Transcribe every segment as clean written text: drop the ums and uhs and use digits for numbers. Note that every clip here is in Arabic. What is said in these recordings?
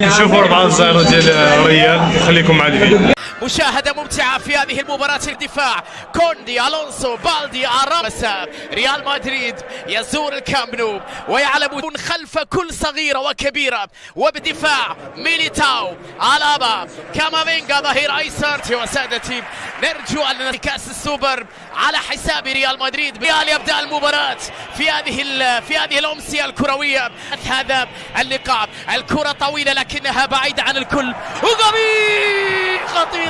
نشوفوا 4-0 ديال ريال. خليكم مع الفيديو. مشاهدة ممتعة في هذه المباراة. الدفاع كوندي، ألونسو، بالدي، أرامس. ريال مدريد يزور الكامب نو ويعلم خلف كل صغيرة وكبيرة، وبدفاع ميليتاو، ألابا، كامافينجا ظهير أيسر. وسادتي نرجو أن كأس السوبر على حساب ريال مدريد. ريال يبدأ المباراة في هذه الأمسية الكروية. هذا اللقاء، الكرة طويلة لكنها بعيدة عن الكل، وغبي خطيرة.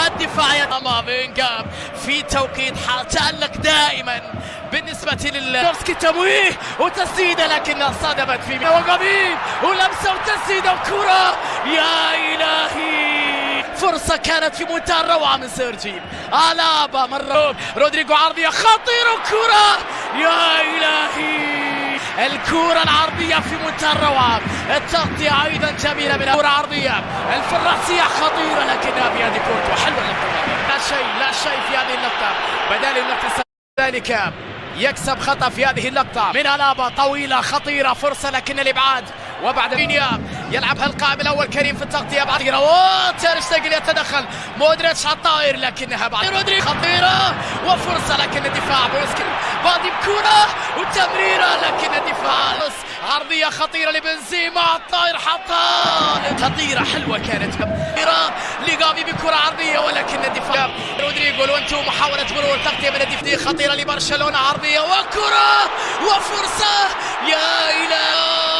الدفاع كامافينجا في توقيت تألق دائما بالنسبة للدورسكي. تمويه وتسديدة لكنها صادمت في وغبي، ولمسة وتسديدة وكرة. يا إلهي، فرصة كانت في منتهى الروعة من سيرجي ألابا. مرة رودريجو، عرضية خطيرة وكرة. يا إلهي، الكرة العرضية في منتهى الروعة. التغطية أيضا جميلة من الكرة عرضية. الفراسية خطيرة لكنها في هذه كورته. حلوة اللقطة، لا شيء في هذه اللقطة. بدال اللقطة ذلك يكسب خطأ في هذه اللقطة من ألابا. طويلة خطيرة، فرصة لكن الإبعاد. وبعد فينيا يلعبها القائم الأول كريم في التغطية. بعد تير شتيجن يتدخل، مودريتش على الطائر لكنها بعد رودريجو خطيرة وفرصة لكن الدفاع. بوسكي بادي بكرة وتمريرة لكن الدفاع. عرضية خطيرة لبنزيما على الطائر، حطها خطيرة حلوة كانت. لغافي بكرة عرضية ولكن الدفاع. رودريجو لونتو محاولة مرور، تغطية من الدفاع خطيرة لبرشلونة، عرضية وكرة وفرصة. يا إلهي،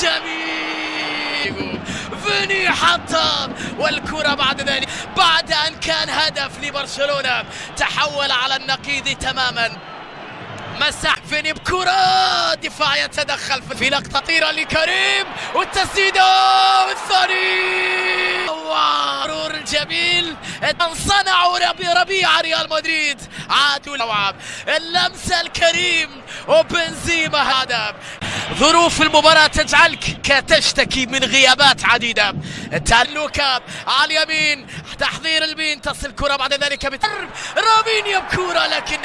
جميل فيني حطها، والكرة بعد ذلك بعد أن كان هدف لبرشلونة تحول على النقيض تماما. مسح فيني بكرة، دفاع يتدخل في لقطة خطيرة لكريم، والتسديدة والثاني مرور جميل. صنعوا ربيع ريال مدريد، عادوا لوعب اللمسة الكريم وبنزيما. هدف. ظروف المباراة تجعلك تشتكي من غيابات عديدة. لوكا على اليمين، تحضير البين، تصل كرة بعد ذلك رافينيا بكرة لكن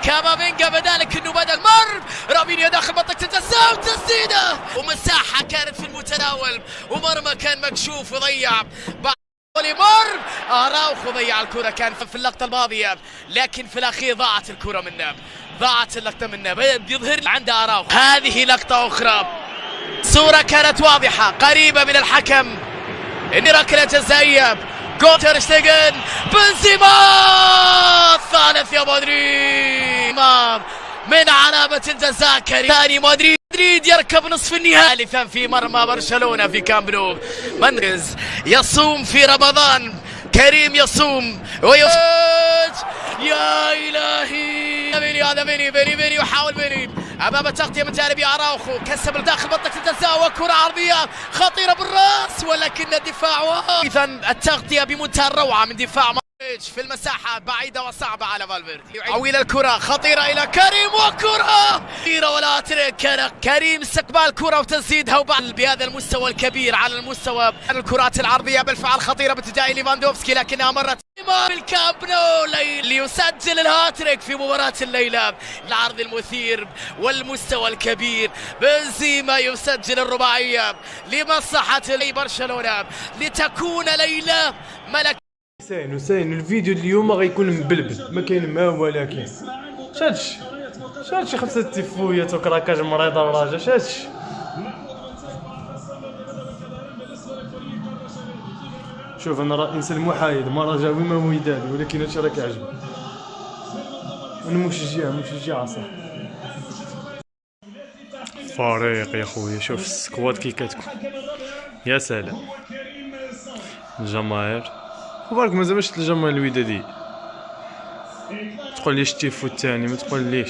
كامافينجا بدالك انه بدل رافينيا داخل منطقة الجزاء وتسديدة ومساحة كانت في المتناول، ومرمى كان مكشوف وضيع. أراوخو ضيع الكرة، كان في اللقطة الماضية لكن في الأخير ضاعت الكرة منه، ضاعت اللقطة منه. يظهر عند أراوخو. هذه لقطة أخرى، صورة كانت واضحة قريبة من الحكم، إن ركلة جزائية. تير شتيجن، بنزيما الثالث يا مدريد من علامة الجزاء. ثاني مدريد يركب نصف النهائي. ثالثا في مرمى برشلونة في كامب نو. منرز يصوم في رمضان، كريم يصوم يا إلهي، هذا فيني يحاول فيني أمام التغطية من جانب أراوخو، كسب داخل منطقة الجزاء وكرة عرضية خطيرة بالراس ولكن الدفاع. إذا التغطية بمنتهى الروعة من دفاع في المساحة بعيدة وصعبة على فالفيردي. عويل الكرة خطيرة إلى كريم وكرة خطيرة ولا ترك. كريم استقبال كرة وتسديدها، وبعد بهذا المستوى الكبير على المستوى الكرات العرضية بالفعل خطيرة باتجاه ليفاندوفسكي لكنها مرت بالكامب نو ليسجل الهاتريك في مباراة الليلة. العرض المثير والمستوى الكبير، بنزيما يسجل الرباعية لمصلحة برشلونة لتكون ليلة ملك. حسين الفيديو اليوم غيكون مبلبل، ما كاين ما ولكن شادش 5 تيفويات وكراكاج مريضه وراجع شادش. شوف انا راه انسان محايد، ما رجاوي ما وداد، ولكن هادشي راه كيعجبني. انا مشجع صح فريق يا خويا. شوف السكواد كي كتكون، يا سلام. الجماهير وبارك ما زعما شفت الجماهير الودادية. تقول لي التيفو الثاني، ما تقول ليش